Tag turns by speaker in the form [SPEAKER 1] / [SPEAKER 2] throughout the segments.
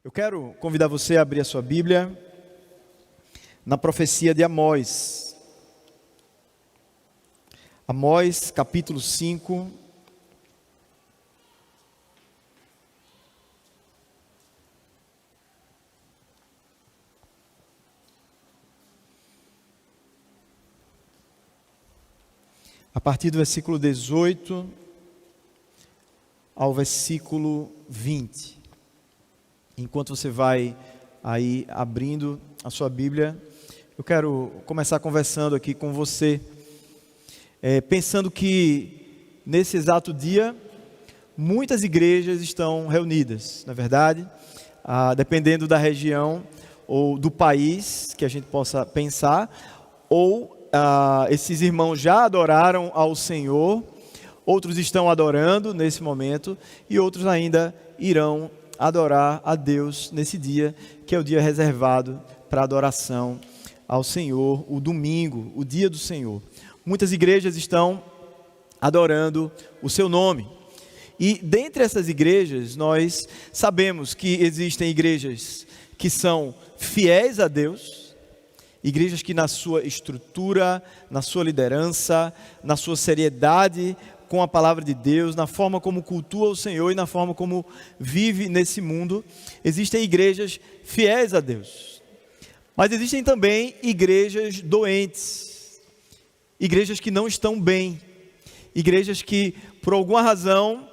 [SPEAKER 1] Eu quero convidar você a abrir a sua Bíblia na profecia de Amós. Amós, capítulo 5. A partir do versículo 18 ao versículo 20. Enquanto você vai aí abrindo a sua Bíblia, eu quero começar conversando aqui com você, pensando que nesse exato dia, muitas igrejas estão reunidas, na verdade, dependendo da região ou do país que a gente possa pensar, ou esses irmãos já adoraram ao Senhor, outros estão adorando nesse momento e outros ainda irão adorar a Deus nesse dia, que é o dia reservado para adoração ao Senhor, o domingo, o dia do Senhor. Muitas igrejas estão adorando o seu nome. E dentre essas igrejas, nós sabemos que existem igrejas que são fiéis a Deus, igrejas que na sua estrutura, na sua liderança, na sua seriedade com a palavra de Deus, na forma como cultua o Senhor e na forma como vive nesse mundo, existem igrejas fiéis a Deus. Mas existem também igrejas doentes, igrejas que não estão bem, igrejas que por alguma razão,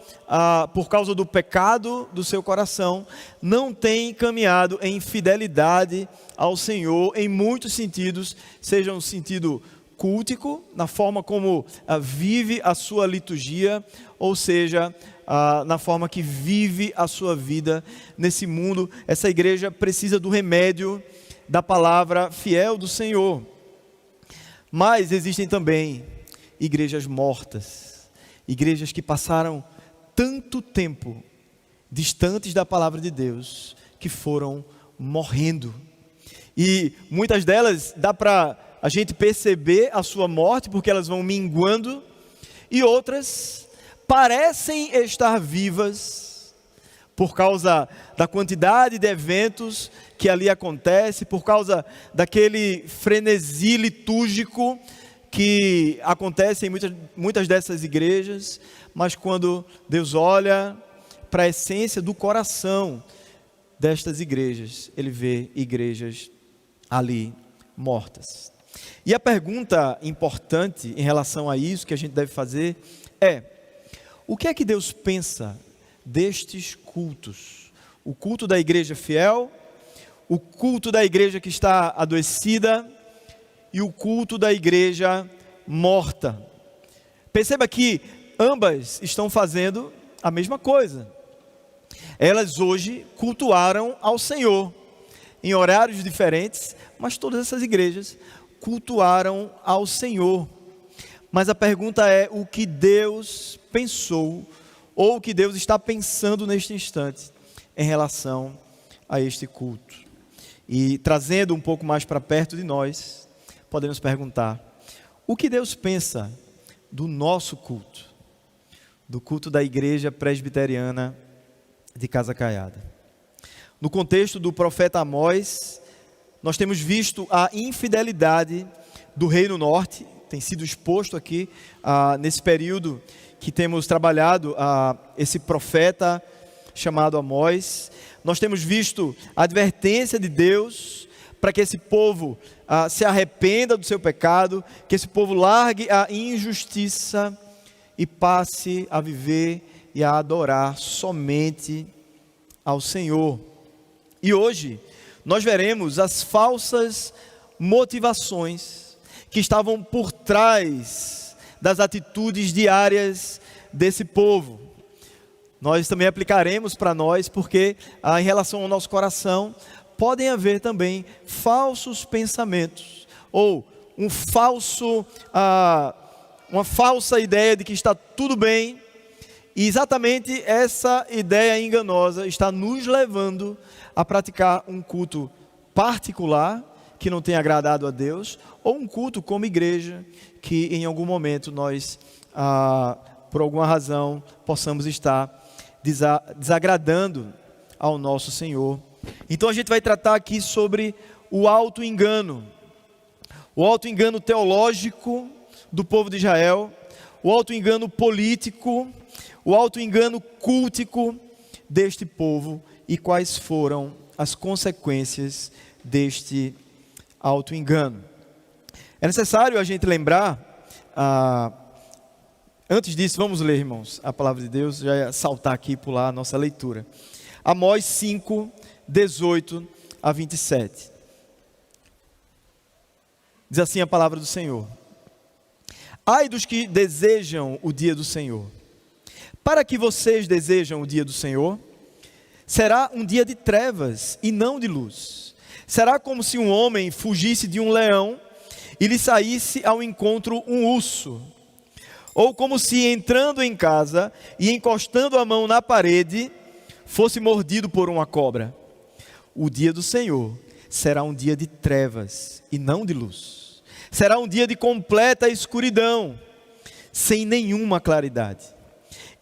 [SPEAKER 1] por causa do pecado do seu coração, não têm caminhado em fidelidade ao Senhor em muitos sentidos, seja um sentido cultico, na forma como vive a sua liturgia, ou seja, na forma que vive a sua vida nesse mundo. Essa igreja precisa do remédio da palavra fiel do Senhor. Mas existem também igrejas mortas, igrejas que passaram tanto tempo distantes da palavra de Deus, que foram morrendo. E muitas delas dá para a gente perceber a sua morte, porque elas vão minguando, e outras parecem estar vivas, por causa da quantidade de eventos que ali acontece, por causa daquele frenesi litúrgico que acontece em muitas dessas igrejas, mas quando Deus olha para a essência do coração destas igrejas, Ele vê igrejas ali mortas. E a pergunta importante em relação a isso que a gente deve fazer é: o que é que Deus pensa destes cultos? O culto da igreja fiel, o culto da igreja que está adoecida e o culto da igreja morta. Perceba que ambas estão fazendo a mesma coisa. Elas hoje cultuaram ao Senhor em horários diferentes, mas todas essas igrejas cultuaram ao Senhor. Mas a pergunta é: o que Deus pensou, ou o que Deus está pensando neste instante em relação a este culto? E trazendo um pouco mais para perto de nós, podemos perguntar: o que Deus pensa do nosso culto, do culto da igreja presbiteriana de Casa Caiada? No contexto do profeta Amós, nós temos visto a infidelidade do Reino Norte, tem sido exposto aqui nesse período que temos trabalhado esse profeta chamado Amós. Nós temos visto a advertência de Deus para que esse povo se arrependa do seu pecado, que esse povo largue a injustiça e passe a viver e a adorar somente ao Senhor. E hoje nós veremos as falsas motivações que estavam por trás das atitudes diárias desse povo. Nós também aplicaremos para nós, porque em relação ao nosso coração, podem haver também falsos pensamentos, ou uma falsa ideia de que está tudo bem, e exatamente essa ideia enganosa está nos levando a praticar um culto particular que não tem agradado a Deus, ou um culto como igreja que em algum momento nós, por alguma razão, possamos estar desagradando ao nosso Senhor Então a gente vai tratar aqui sobre o auto-engano. O auto-engano teológico do povo de Israel, o auto-engano político, o auto-engano cultico deste povo e quais foram as consequências deste auto-engano. É necessário a gente lembrar, antes disso, vamos ler, irmãos, a palavra de Deus, já ia saltar aqui e pular a nossa leitura. Amós 5, 18 a 27. Diz assim a palavra do Senhor: ai dos que desejam o dia do Senhor. Para que vocês desejam o dia do Senhor? Será um dia de trevas e não de luz. Será como se um homem fugisse de um leão e lhe saísse ao encontro um urso. Ou como se entrando em casa e encostando a mão na parede, fosse mordido por uma cobra. O dia do Senhor será um dia de trevas e não de luz. Será um dia de completa escuridão, sem nenhuma claridade.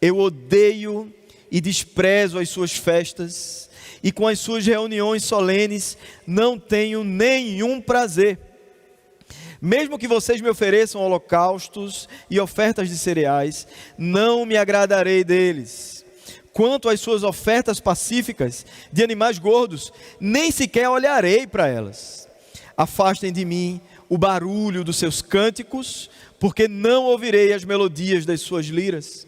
[SPEAKER 1] Eu odeio e desprezo as suas festas, e com as suas reuniões solenes não tenho nenhum prazer. Mesmo que vocês me ofereçam holocaustos e ofertas de cereais, não me agradarei deles. Quanto às suas ofertas pacíficas de animais gordos, nem sequer olharei para elas. Afastem de mim o barulho dos seus cânticos, porque não ouvirei as melodias das suas liras.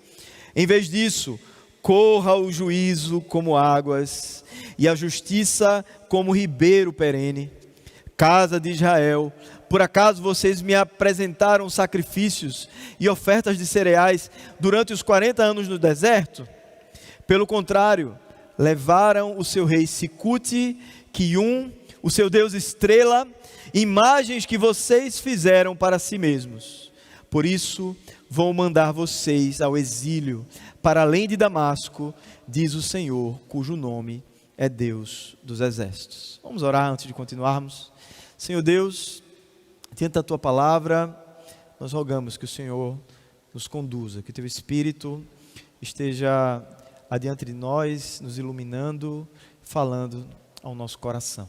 [SPEAKER 1] Em vez disso, corra o juízo como águas, e a justiça como ribeiro perene. Casa de Israel, por acaso vocês me apresentaram sacrifícios e ofertas de cereais durante os 40 anos no deserto? Pelo contrário, levaram o seu rei Sicute, Quium, o seu deus estrela, imagens que vocês fizeram para si mesmos. Por isso, vou mandar vocês ao exílio, para além de Damasco, diz o Senhor, cujo nome é Deus dos exércitos. Vamos orar antes de continuarmos. Senhor Deus, diante da Tua palavra, nós rogamos que o Senhor nos conduza, que o Teu Espírito esteja adiante de nós, nos iluminando, falando ao nosso coração.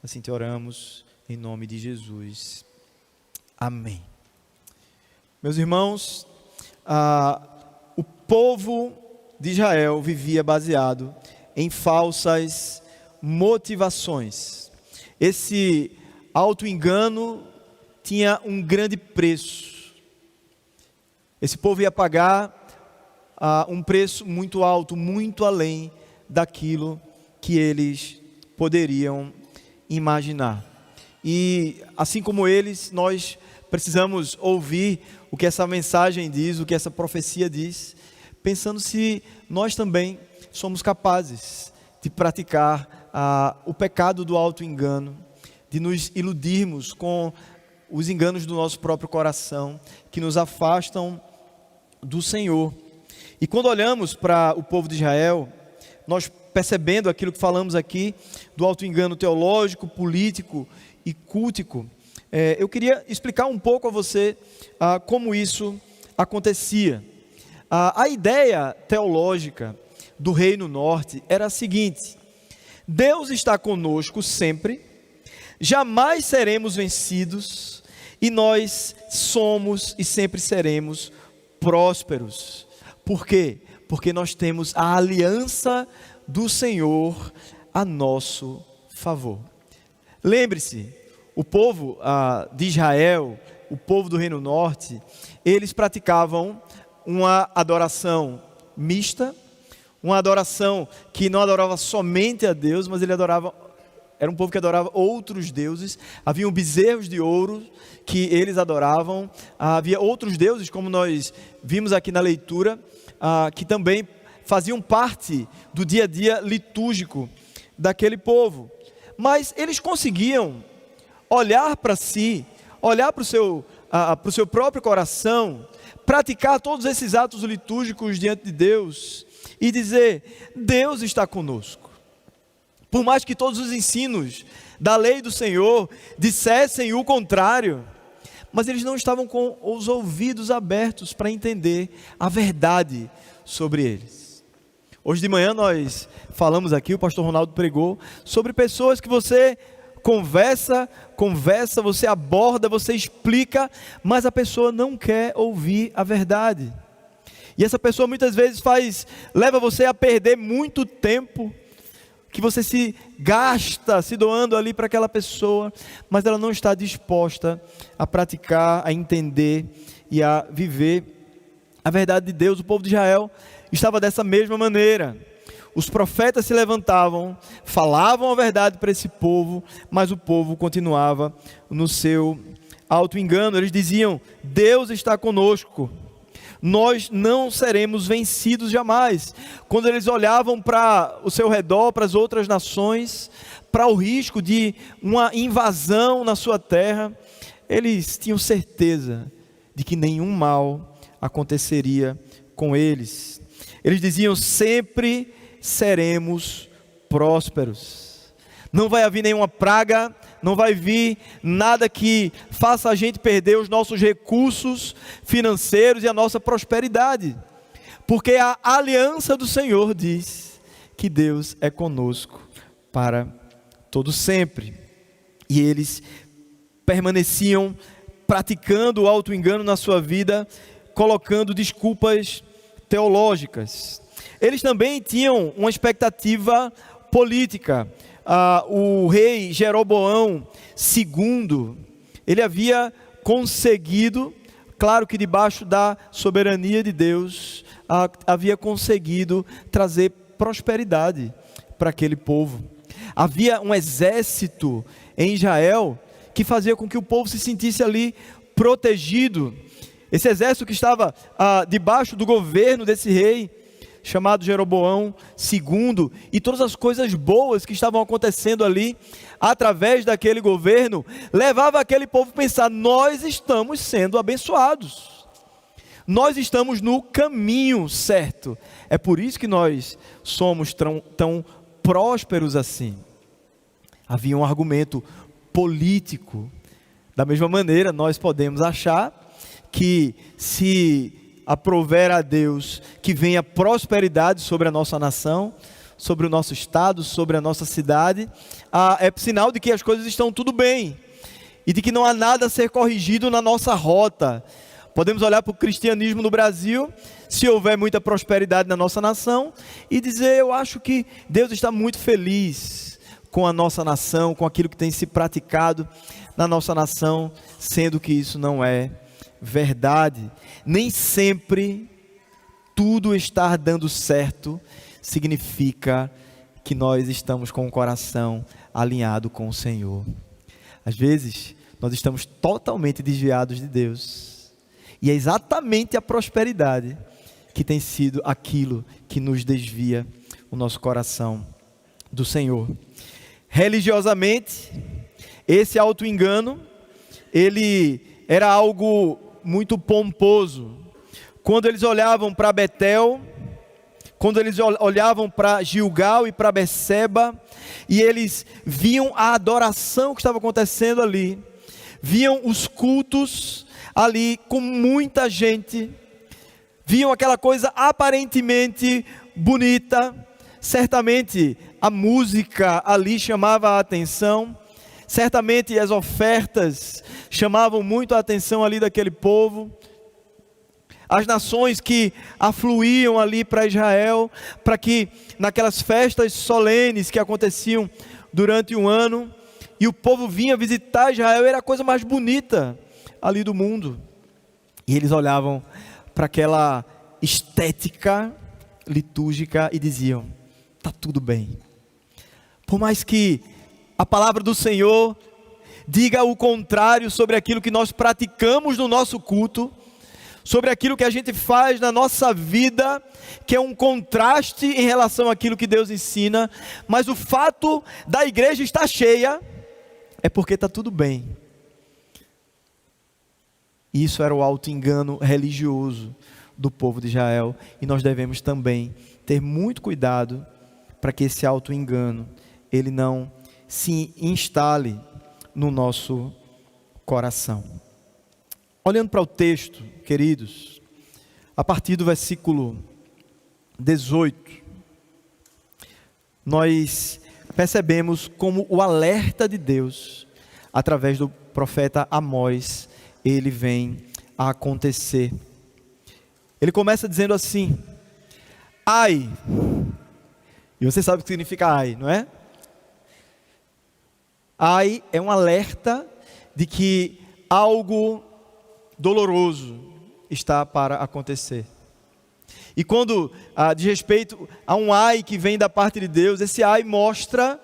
[SPEAKER 1] Assim te oramos, em nome de Jesus. Amém. Meus irmãos, o povo de Israel vivia baseado em falsas motivações. Esse auto-engano tinha um grande preço. Esse povo ia pagar um preço muito alto, muito além daquilo que eles poderiam imaginar. E assim como eles, nós precisamos ouvir o que essa mensagem diz, o que essa profecia diz, pensando se nós também somos capazes de praticar o pecado do auto-engano, de nos iludirmos com os enganos do nosso próprio coração, que nos afastam do Senhor. E quando olhamos para o povo de Israel, nós percebendo aquilo que falamos aqui, do auto-engano teológico, político e cultico, eu queria explicar um pouco a você como isso acontecia. A ideia teológica do Reino Norte era a seguinte: Deus está conosco sempre, jamais seremos vencidos, e nós somos e sempre seremos prósperos. Por quê? Porque nós temos a aliança do Senhor a nosso favor. Lembre-se, o povo de Israel, o povo do Reino Norte, eles praticavam uma adoração mista, uma adoração que não adorava somente a Deus, mas era um povo que adorava outros deuses. Haviam bezerros de ouro que eles adoravam, havia outros deuses, como nós vimos aqui na leitura, que também faziam parte do dia a dia litúrgico daquele povo. Mas eles conseguiam olhar para si, olhar para o seu próprio coração, praticar todos esses atos litúrgicos diante de Deus e dizer: Deus está conosco. Por mais que todos os ensinos da lei do Senhor dissessem o contrário, mas eles não estavam com os ouvidos abertos para entender a verdade sobre eles. Hoje de manhã nós falamos aqui, o pastor Ronaldo pregou, sobre pessoas que você conversa, você aborda, você explica, mas a pessoa não quer ouvir a verdade. E essa pessoa muitas vezes leva você a perder muito tempo, que você se gasta se doando ali para aquela pessoa, mas ela não está disposta a praticar, a entender e a viver a verdade de Deus. O povo de Israel estava dessa mesma maneira. Os profetas se levantavam, falavam a verdade para esse povo, mas o povo continuava no seu auto-engano. Eles diziam: Deus está conosco, nós não seremos vencidos jamais. Quando eles olhavam para o seu redor, para as outras nações, para o risco de uma invasão na sua terra, eles tinham certeza de que nenhum mal aconteceria com eles. Eles diziam: sempre seremos prósperos. Não vai haver nenhuma praga, não vai vir nada que faça a gente perder os nossos recursos financeiros e a nossa prosperidade. Porque a aliança do Senhor diz que Deus é conosco para todo sempre. E eles permaneciam praticando o auto-engano na sua vida, colocando desculpas teológicas. Eles também tinham uma expectativa política. O rei Jeroboão II, ele havia conseguido, claro que debaixo da soberania de Deus, havia conseguido trazer prosperidade para aquele povo. Havia um exército em Israel que fazia com que o povo se sentisse ali protegido. Esse exército que estava debaixo do governo desse rei, chamado Jeroboão II, e todas as coisas boas que estavam acontecendo ali, através daquele governo, levava aquele povo a pensar: nós estamos sendo abençoados, nós estamos no caminho certo, é por isso que nós somos tão prósperos assim. Havia um argumento político. Da mesma maneira, nós podemos achar que se aprover a Deus que venha prosperidade sobre a nossa nação, sobre o nosso estado, sobre a nossa cidade, é sinal de que as coisas estão tudo bem e de que não há nada a ser corrigido na nossa rota. Podemos olhar para o cristianismo no Brasil, se houver muita prosperidade na nossa nação, e dizer: eu acho que Deus está muito feliz com a nossa nação, com aquilo que tem se praticado na nossa nação, sendo que isso não é verdade. Nem sempre tudo estar dando certo significa que nós estamos com o coração alinhado com o Senhor. Às vezes nós estamos totalmente desviados de Deus, e é exatamente a prosperidade que tem sido aquilo que nos desvia o nosso coração do Senhor. Religiosamente, esse auto-engano, ele era algo muito pomposo. Quando eles olhavam para Betel, quando eles olhavam para Gilgal e para Beceba, e eles viam a adoração que estava acontecendo ali, viam os cultos ali com muita gente, viam aquela coisa aparentemente bonita, certamente a música ali chamava a atenção, certamente as ofertas chamavam muito a atenção ali daquele povo. As nações que afluíam ali para Israel, para que naquelas festas solenes que aconteciam durante um ano, e o povo vinha visitar Israel, era a coisa mais bonita ali do mundo. E eles olhavam para aquela estética litúrgica e diziam: está tudo bem. Por mais que a palavra do Senhor diga o contrário sobre aquilo que nós praticamos no nosso culto, sobre aquilo que a gente faz na nossa vida, que é um contraste em relação àquilo que Deus ensina, mas o fato da igreja estar cheia é porque está tudo bem. Isso era o auto-engano religioso do povo de Israel, e nós devemos também ter muito cuidado para que esse auto-engano ele não se instale no nosso coração. Olhando para o texto, queridos, a partir do versículo 18, nós percebemos como o alerta de Deus, através do profeta Amós, ele vem a acontecer. Ele começa dizendo assim: ai, e você sabe o que significa ai, não é? Ai é um alerta de que algo doloroso está para acontecer. E quando diz respeito a um ai que vem da parte de Deus, esse ai mostra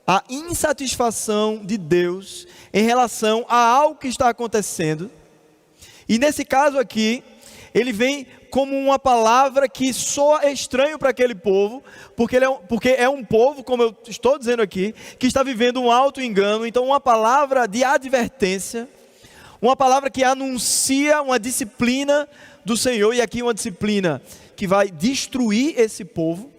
[SPEAKER 1] a insatisfação de Deus em relação a algo que está acontecendo. E nesse caso aqui, ele vem como uma palavra que soa estranho para aquele povo, porque é um povo, como eu estou dizendo aqui, que está vivendo um auto-engano. Então uma palavra de advertência, uma palavra que anuncia uma disciplina do Senhor, e aqui uma disciplina que vai destruir esse povo.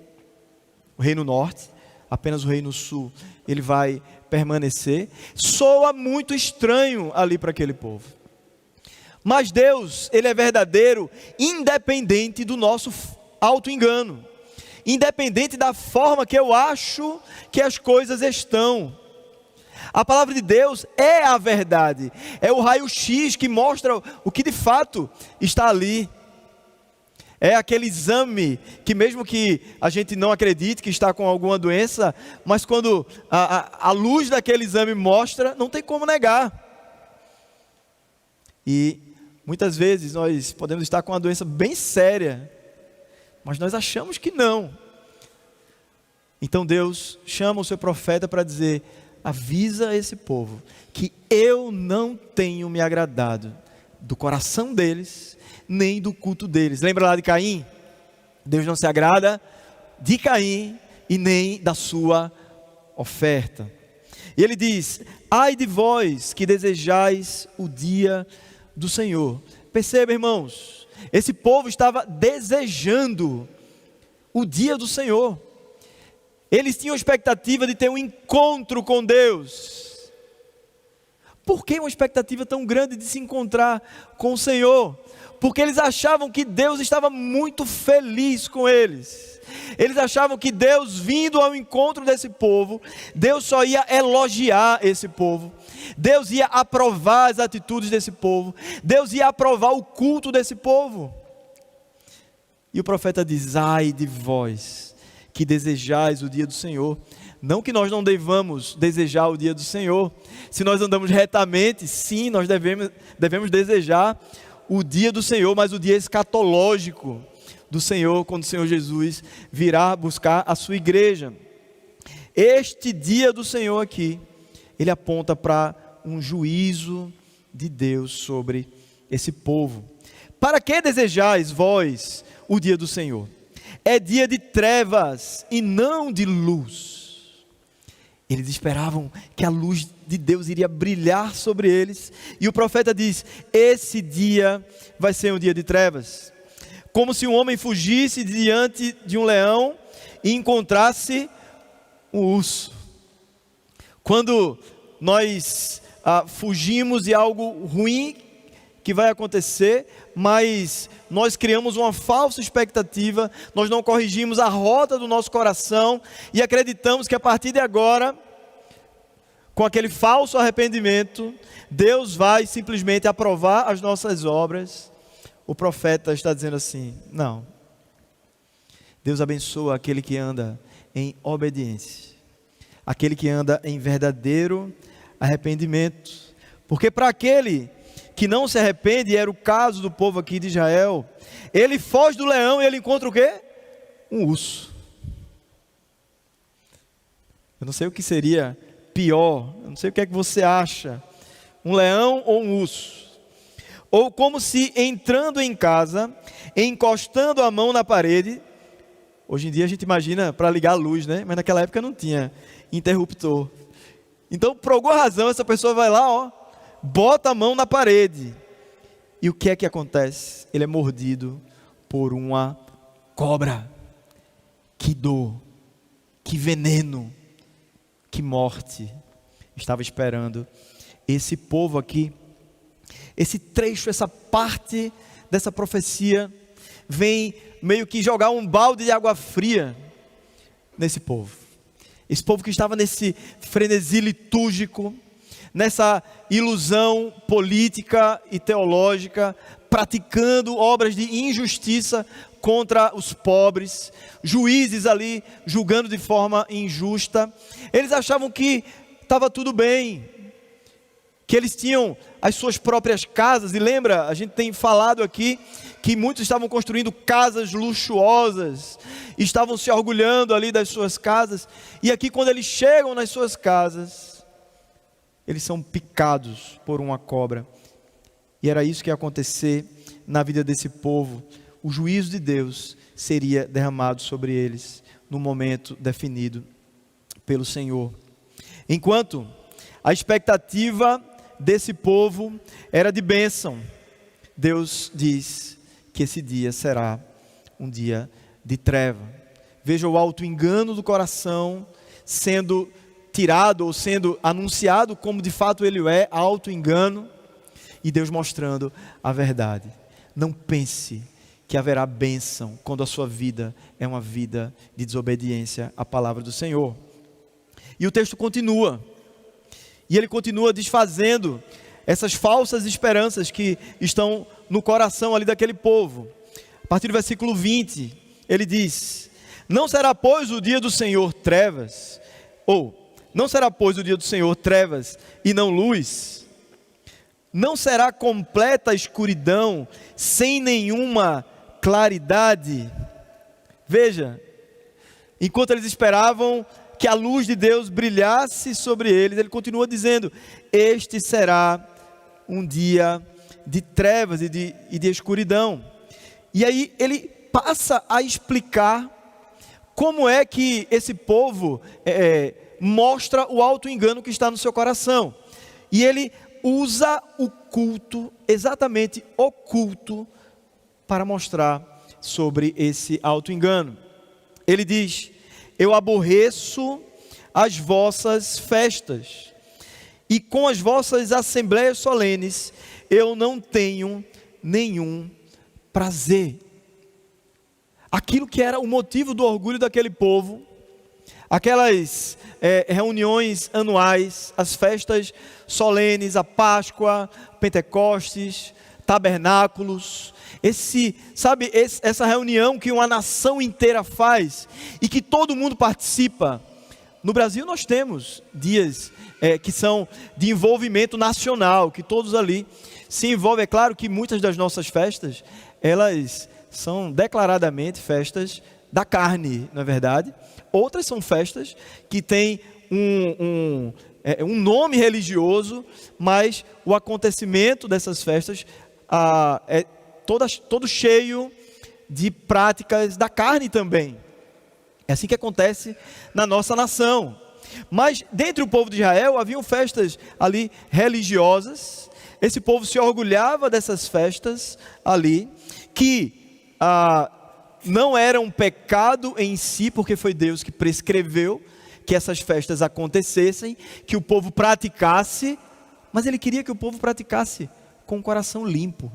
[SPEAKER 1] O reino norte, apenas o reino sul, ele vai permanecer. Soa muito estranho ali para aquele povo. Mas Deus, ele é verdadeiro, independente do nosso auto-engano, independente da forma que eu acho que as coisas estão. A palavra de Deus é a verdade, é o raio-x que mostra o que de fato está ali. É aquele exame que, mesmo que a gente não acredite que está com alguma doença, mas quando a luz daquele exame mostra, não tem como negar. E muitas vezes nós podemos estar com uma doença bem séria, mas nós achamos que não. Então Deus chama o seu profeta para dizer: avisa esse povo que eu não tenho me agradado do coração deles, nem do culto deles. Lembra lá de Caim? Deus não se agrada de Caim e nem da sua oferta. E ele diz: ai de vós que desejais o dia do Senhor. Perceba, irmãos, esse povo estava desejando o dia do Senhor. Eles tinham expectativa de ter um encontro com Deus. Por que uma expectativa tão grande de se encontrar com o Senhor? Porque eles achavam que Deus estava muito feliz com eles. Eles achavam que Deus, vindo ao encontro desse povo, Deus só ia elogiar esse povo, Deus ia aprovar as atitudes desse povo, Deus ia aprovar o culto desse povo. E o profeta diz: ai de vós que desejais o dia do Senhor. Não que nós não devamos desejar o dia do Senhor. Se nós andamos retamente, sim, nós devemos desejar o dia do Senhor, mas o dia escatológico do Senhor, quando o Senhor Jesus virá buscar a sua igreja. Este dia do Senhor aqui, ele aponta para um juízo de Deus sobre esse povo. Para que desejais vós o dia do Senhor? É dia de trevas e não de luz. Eles esperavam que a luz de Deus iria brilhar sobre eles, e o profeta diz: esse dia vai ser um dia de trevas. Como se um homem fugisse diante de um leão e encontrasse um urso. Quando nós fugimos de algo ruim que vai acontecer, mas nós criamos uma falsa expectativa, nós não corrigimos a rota do nosso coração e acreditamos que a partir de agora, com aquele falso arrependimento, Deus vai simplesmente aprovar as nossas obras. O profeta está dizendo assim: não. Deus abençoa aquele que anda em obediência, aquele que anda em verdadeiro arrependimento, porque para aquele que não se arrepende, e era o caso do povo aqui de Israel, ele foge do leão e ele encontra o quê? Um urso. Eu não sei o que seria pior, eu não sei o que é que você acha, um leão ou um urso. Ou como se entrando em casa, encostando a mão na parede. Hoje em dia a gente imagina para ligar a luz, né? Mas naquela época não tinha interruptor. Então, por alguma razão, essa pessoa vai lá, bota a mão na parede. E o que é que acontece? Ele é mordido por uma cobra. Que dor, que veneno, que morte estava esperando esse povo aqui. Esse trecho, essa parte dessa profecia vem meio que jogar um balde de água fria nesse povo. Esse povo que estava nesse frenesi litúrgico, nessa ilusão política e teológica, praticando obras de injustiça contra os pobres, juízes ali julgando de forma injusta. Eles achavam que estava tudo bem, que eles tinham as suas próprias casas. E lembra, a gente tem falado aqui que muitos estavam construindo casas luxuosas, estavam se orgulhando ali das suas casas, e aqui quando eles chegam nas suas casas, eles são picados por uma cobra. E era isso que ia acontecer na vida desse povo. O juízo de Deus seria derramado sobre eles no momento definido pelo Senhor. Enquanto a expectativa desse povo era de bênção, Deus diz que esse dia será um dia de treva. Veja o auto-engano do coração sendo tirado ou sendo anunciado como de fato ele é, auto-engano, e Deus mostrando a verdade. Não pense que haverá bênção quando a sua vida é uma vida de desobediência à palavra do Senhor. E o texto continua, e ele continua desfazendo essas falsas esperanças que estão no coração ali daquele povo. A partir do versículo 20, ele diz: não será pois o dia do Senhor trevas, não será pois o dia do Senhor trevas e não luz? Não será completa a escuridão sem nenhuma claridade? Veja, enquanto eles esperavam que a luz de Deus brilhasse sobre eles, ele continua dizendo: este será um dia de trevas e de escuridão. E aí ele passa a explicar como é que esse povo mostra o auto-engano que está no seu coração. E ele usa o culto, exatamente o culto, para mostrar sobre esse auto-engano. Ele diz: eu aborreço as vossas festas, e com as vossas assembleias solenes eu não tenho nenhum prazer. Aquilo que era o motivo do orgulho daquele povo, aquelas reuniões anuais, as festas solenes, a Páscoa, Pentecostes, tabernáculos, essa reunião que uma nação inteira faz e que todo mundo participa. No Brasil nós temos dias que são de envolvimento nacional, que todos ali se envolvem. É claro que muitas das nossas festas, elas são declaradamente festas da carne, não é verdade? Outras são festas que têm um nome religioso, mas o acontecimento dessas festas é todo cheio de práticas da carne também. É assim que acontece na nossa nação. Mas dentre o povo de Israel haviam festas ali religiosas. Esse povo se orgulhava dessas festas ali, que não era um pecado em si, porque foi Deus que prescreveu que essas festas acontecessem, que o povo praticasse, mas ele queria que o povo praticasse com o coração limpo.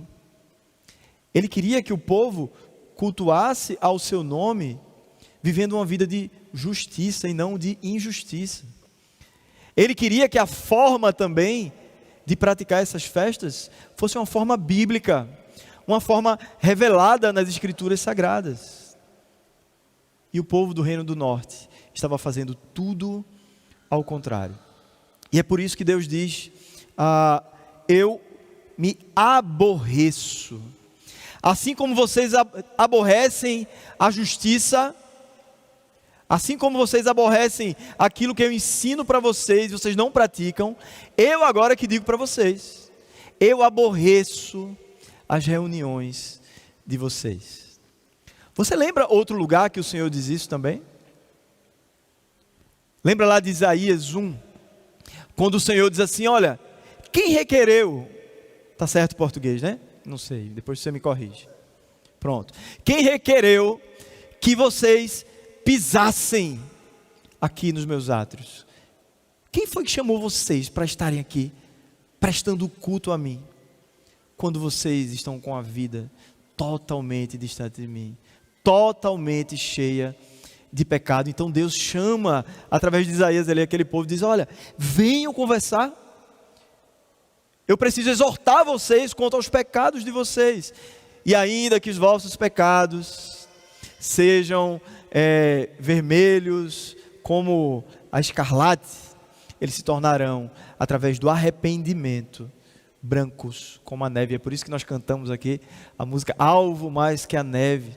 [SPEAKER 1] Ele queria que o povo cultuasse ao seu nome, vivendo uma vida de justiça e não de injustiça. Ele queria que a forma também de praticar essas festas fosse uma forma bíblica, uma forma revelada nas Escrituras Sagradas. E o povo do Reino do Norte estava fazendo tudo ao contrário. E é por isso que Deus diz: eu me aborreço. Assim como vocês aborrecem a justiça, assim como vocês aborrecem aquilo que eu ensino para vocês, vocês não praticam, eu agora que digo para vocês: eu aborreço as reuniões de vocês. Você lembra outro lugar que o Senhor diz isso também? Lembra lá de Isaías 1, quando o Senhor diz assim: olha, quem requereu, está certo o português, né? Não sei, depois você me corrige. Pronto. Quem requereu que vocês pisassem aqui nos meus átrios? Quem foi que chamou vocês para estarem aqui, prestando culto a mim, quando vocês estão com a vida totalmente distante de mim, totalmente cheia de pecado. Então Deus chama, através de Isaías ali, aquele povo, diz: olha, venham conversar. Eu preciso exortar vocês contra os pecados de vocês. E ainda que os vossos pecados sejam vermelhos como a escarlate, eles se tornarão, através do arrependimento, brancos como a neve. É por isso que nós cantamos aqui a música Alvo Mais Que a Neve.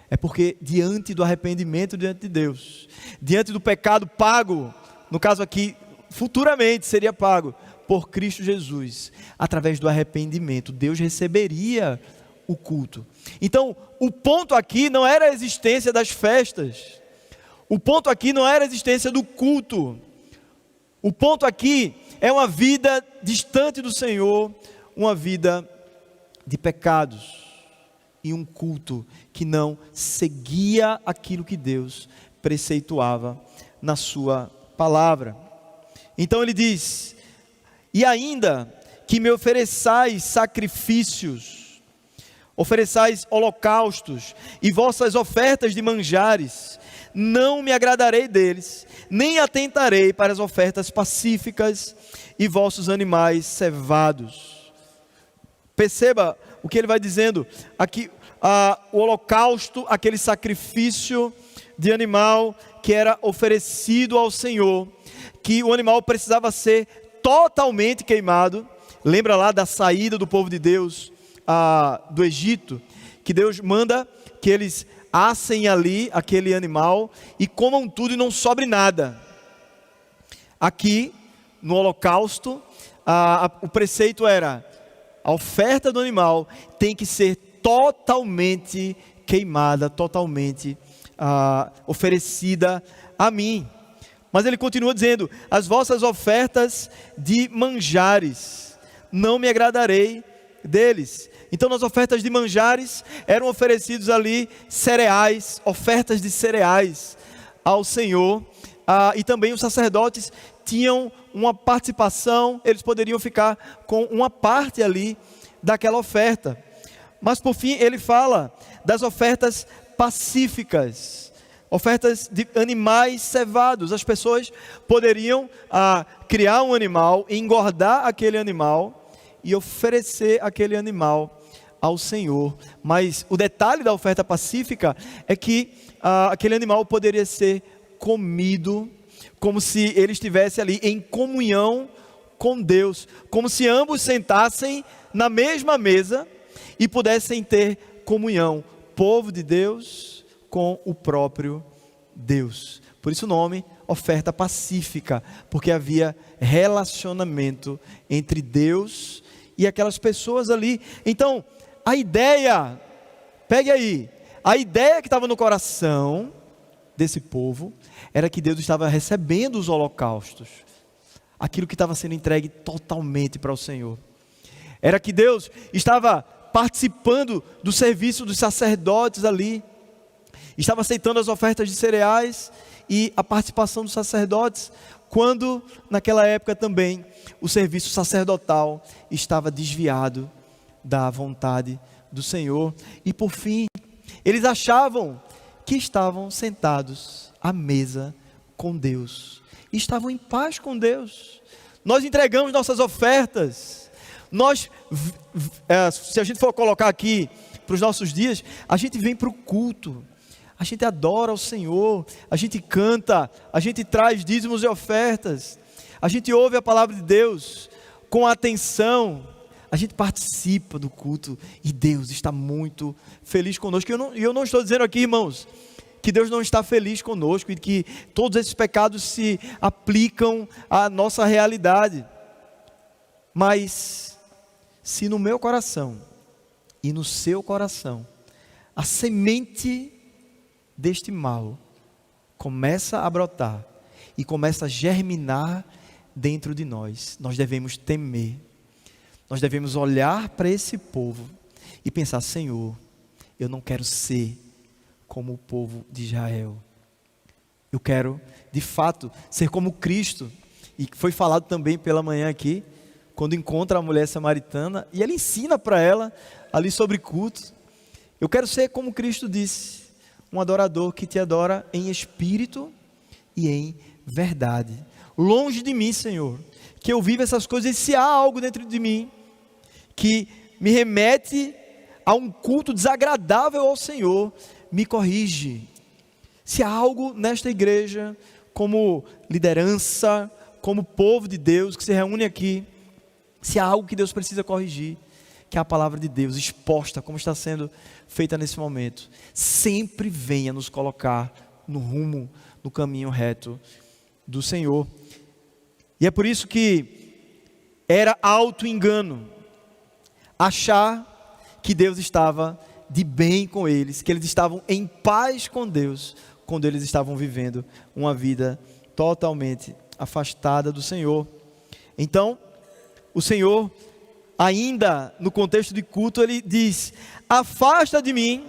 [SPEAKER 1] É porque diante do arrependimento diante de Deus, diante do pecado pago, no caso aqui, futuramente seria pago por Cristo Jesus, através do arrependimento, Deus receberia o culto. Então, o ponto aqui não era a existência das festas, o ponto aqui não era a existência do culto, o ponto aqui é uma vida distante do Senhor, uma vida de pecados e um culto que não seguia aquilo que Deus preceituava na sua palavra. Então ele diz: e ainda que me ofereçais sacrifícios, ofereçais holocaustos e vossas ofertas de manjares, não me agradarei deles, nem atentarei para as ofertas pacíficas e vossos animais cevados. Perceba o que ele vai dizendo aqui, o holocausto, aquele sacrifício de animal que era oferecido ao Senhor, que o animal precisava ser totalmente queimado. Lembra lá da saída do povo de Deus do Egito, que Deus manda que eles assem ali aquele animal e comam tudo e não sobre nada. Aqui no holocausto, o preceito era: a oferta do animal tem que ser totalmente queimada, totalmente oferecida a mim. Mas ele continua dizendo: as vossas ofertas de manjares, não me agradarei deles. Então nas ofertas de manjares eram oferecidos ali cereais, ofertas de cereais ao Senhor, e também os sacerdotes tinham uma participação, eles poderiam ficar com uma parte ali daquela oferta. Mas por fim ele fala das ofertas pacíficas, ofertas de animais cevados. As pessoas poderiam criar um animal, engordar aquele animal e oferecer aquele animal ao Senhor. Mas o detalhe da oferta pacífica é que aquele animal poderia ser comido, como se ele estivesse ali em comunhão com Deus, como se ambos sentassem na mesma mesa e pudessem ter comunhão, povo de Deus com o próprio Deus. Por isso o nome, oferta pacífica, porque havia relacionamento entre Deus e aquelas pessoas ali. Então, a ideia, pegue aí, a ideia que estava no coração desse povo era que Deus estava recebendo os holocaustos, aquilo que estava sendo entregue totalmente para o Senhor. Era que Deus estava participando do serviço dos sacerdotes ali, estava aceitando as ofertas de cereais e a participação dos sacerdotes, quando naquela época também o serviço sacerdotal estava desviado da vontade do Senhor. E por fim, eles achavam que estavam sentados à mesa com Deus, e estavam em paz com Deus. Nós entregamos nossas ofertas, se a gente for colocar aqui para os nossos dias, a gente vem para o culto, a gente adora o Senhor, a gente canta, a gente traz dízimos e ofertas, a gente ouve a palavra de Deus com atenção, a gente participa do culto e Deus está muito feliz conosco. E eu não estou dizendo aqui, irmãos, que Deus não está feliz conosco e que todos esses pecados se aplicam à nossa realidade. Mas se no meu coração e no seu coração a semente deste mal começa a brotar e começa a germinar dentro de nós, nós devemos temer, nós devemos olhar para esse povo e pensar: Senhor, eu não quero ser como o povo de Israel, eu quero de fato ser como Cristo. E foi falado também pela manhã aqui, quando encontra a mulher samaritana e ele ensina para ela ali sobre culto. Eu quero ser como Cristo disse, um adorador que te adora em espírito e em verdade. Longe de mim, Senhor, que eu viva essas coisas, e se há algo dentro de mim que me remete a um culto desagradável ao Senhor, me corrige. Se há algo nesta igreja, como liderança, como povo de Deus que se reúne aqui, se há algo que Deus precisa corrigir, que a palavra de Deus exposta, como está sendo feita nesse momento, sempre venha nos colocar no rumo, no caminho reto do Senhor. E é por isso que era auto-engano achar que Deus estava de bem com eles, que eles estavam em paz com Deus, quando eles estavam vivendo uma vida totalmente afastada do Senhor. Então, o Senhor, ainda no contexto de culto, ele diz: afasta de mim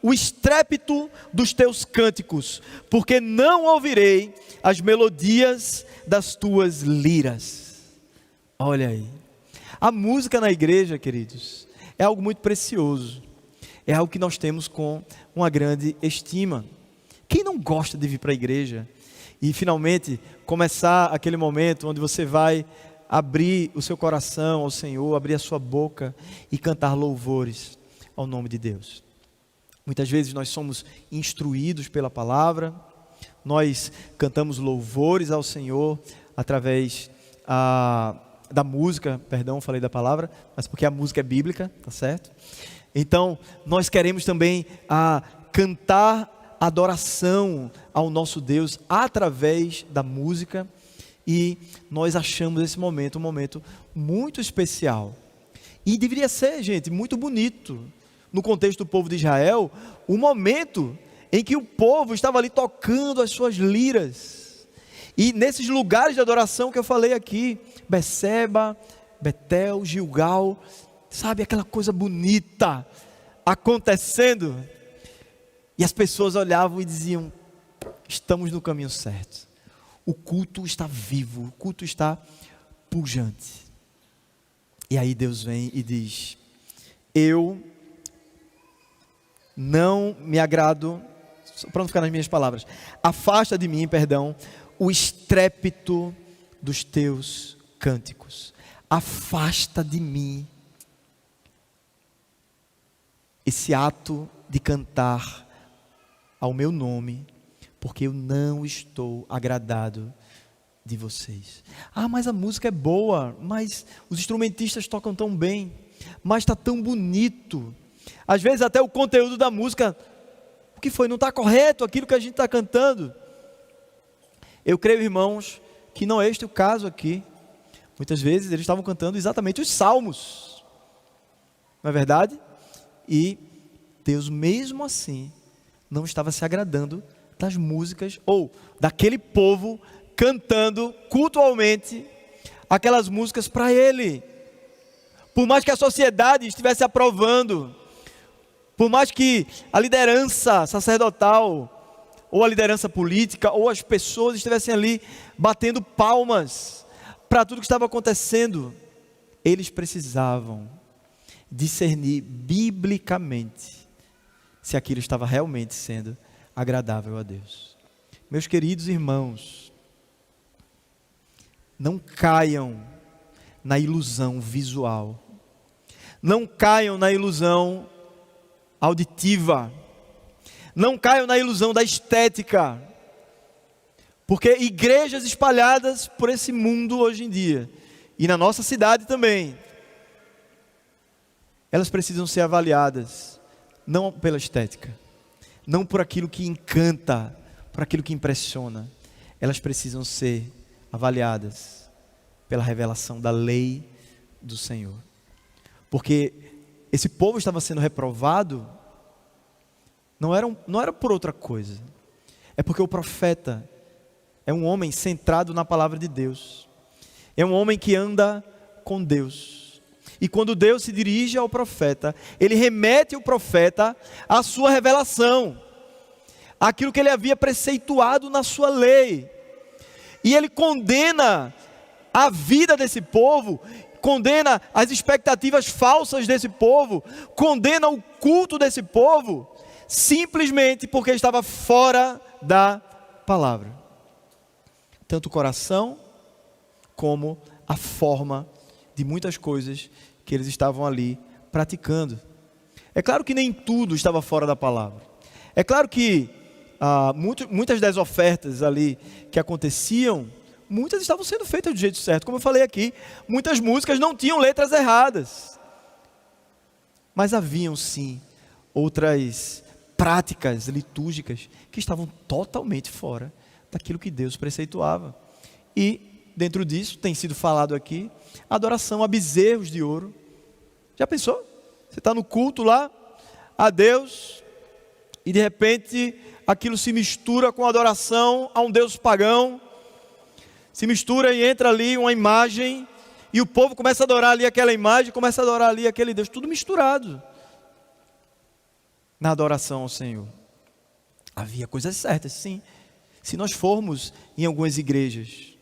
[SPEAKER 1] o estrépito dos teus cânticos, porque não ouvirei as melodias das tuas liras. Olha aí, a música na igreja, queridos, é algo muito precioso, é algo que nós temos com uma grande estima. Quem não gosta de vir para a igreja e finalmente começar aquele momento onde você vai abrir o seu coração ao Senhor, abrir a sua boca e cantar louvores ao nome de Deus? Muitas vezes nós somos instruídos pela palavra, nós cantamos louvores ao Senhor através da música, perdão, falei da palavra, mas porque a música é bíblica, tá certo? Então, nós queremos também cantar adoração ao nosso Deus através da música, e nós achamos esse momento um momento muito especial. E deveria ser, gente, muito bonito, no contexto do povo de Israel, o momento em que o povo estava ali tocando as suas liras. E nesses lugares de adoração que eu falei aqui, Beceba, Betel, Gilgal, sabe, aquela coisa bonita acontecendo. E as pessoas olhavam e diziam: estamos no caminho certo. O culto está vivo, o culto está pujante. E aí Deus vem e diz: eu não me agrado, para não ficar nas minhas palavras, afasta de mim, perdão, o estrépito dos teus cânticos. Afasta de mim esse ato de cantar ao meu nome, porque eu não estou agradado de vocês. Mas a música é boa, mas os instrumentistas tocam tão bem, mas está tão bonito. Às vezes até o conteúdo da música, o que foi? Não está correto aquilo que a gente está cantando. Eu creio, irmãos, que não é este o caso aqui. Muitas vezes eles estavam cantando exatamente os salmos, não é verdade? E Deus mesmo assim não estava se agradando das músicas, ou daquele povo cantando cultualmente aquelas músicas para Ele. Por mais que a sociedade estivesse aprovando, por mais que a liderança sacerdotal, ou a liderança política, ou as pessoas estivessem ali batendo palmas para tudo que estava acontecendo, eles precisavam discernir biblicamente se aquilo estava realmente sendo agradável a Deus. Meus queridos irmãos, não caiam na ilusão visual, não caiam na ilusão auditiva, não caiam na ilusão da estética, porque igrejas espalhadas por esse mundo hoje em dia, e na nossa cidade também, elas precisam ser avaliadas, não pela estética, não por aquilo que encanta, por aquilo que impressiona. Elas precisam ser avaliadas pela revelação da lei do Senhor. Porque esse povo estava sendo reprovado, não era por outra coisa. É porque o profeta é um homem centrado na palavra de Deus. É um homem que anda com Deus. E quando Deus se dirige ao profeta, Ele remete o profeta à sua revelação, aquilo que Ele havia preceituado na sua lei. E Ele condena a vida desse povo, condena as expectativas falsas desse povo, condena o culto desse povo, simplesmente porque estava fora da palavra. Tanto o coração como a forma de muitas coisas que eles estavam ali praticando. É claro que nem tudo estava fora da palavra. É claro que muitas das ofertas ali que aconteciam, muitas estavam sendo feitas do jeito certo. Como eu falei aqui, muitas músicas não tinham letras erradas. Mas haviam sim outras práticas litúrgicas que estavam totalmente fora daquilo que Deus preceituava. E dentro disso tem sido falado aqui, adoração a bezerros de ouro. Já pensou? Você está no culto lá, a Deus, e de repente aquilo se mistura com adoração a um Deus pagão, se mistura e entra ali uma imagem, e o povo começa a adorar ali aquela imagem, começa a adorar ali aquele Deus, tudo misturado na adoração ao Senhor. Havia coisas certas, sim. Se nós formos em algumas igrejas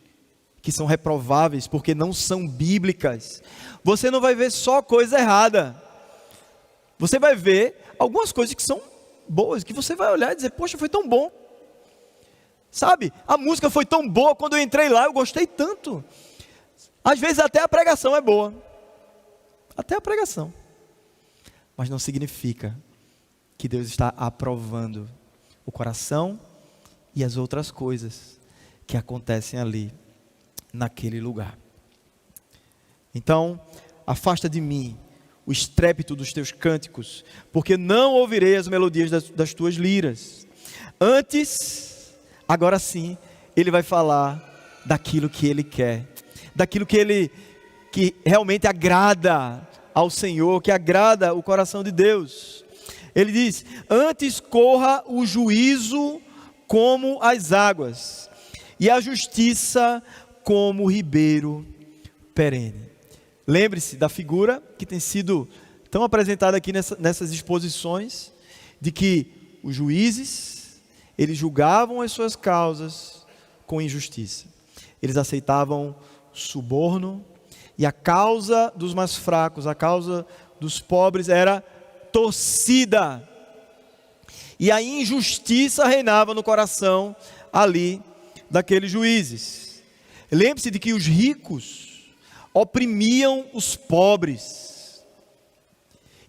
[SPEAKER 1] que são reprováveis porque não são bíblicas, você não vai ver só coisa errada. Você vai ver algumas coisas que são boas, que você vai olhar e dizer, poxa, foi tão bom. Sabe, a música foi tão boa, quando eu entrei lá eu gostei tanto. Às vezes até a pregação é boa. Até a pregação. Mas não significa que Deus está aprovando o coração e as outras coisas que acontecem ali, naquele lugar. Então, afasta de mim o estrépito dos teus cânticos, porque não ouvirei as melodias das tuas liras. Antes, agora sim, ele vai falar daquilo que ele quer, daquilo que realmente agrada ao Senhor, que agrada o coração de Deus. Ele diz, antes corra o juízo como as águas, e a justiça como o ribeiro perene. Lembre-se da figura que tem sido tão apresentada aqui nessas exposições, de que os juízes, eles julgavam as suas causas com injustiça. Eles aceitavam suborno, e a causa dos mais fracos, a causa dos pobres era torcida. E a injustiça reinava no coração ali daqueles juízes. Lembre-se de que os ricos oprimiam os pobres.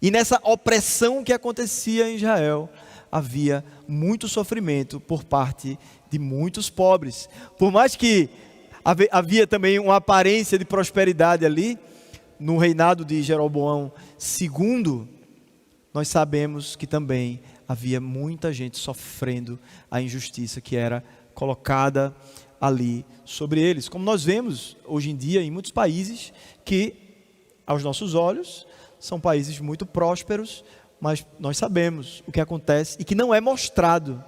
[SPEAKER 1] E nessa opressão que acontecia em Israel, havia muito sofrimento por parte de muitos pobres. Por mais que havia também uma aparência de prosperidade ali, no reinado de Jeroboão II, nós sabemos que também havia muita gente sofrendo a injustiça que era colocada ali sobre eles, como nós vemos hoje em dia em muitos países que, aos nossos olhos, são países muito prósperos, mas nós sabemos o que acontece e que não é mostrado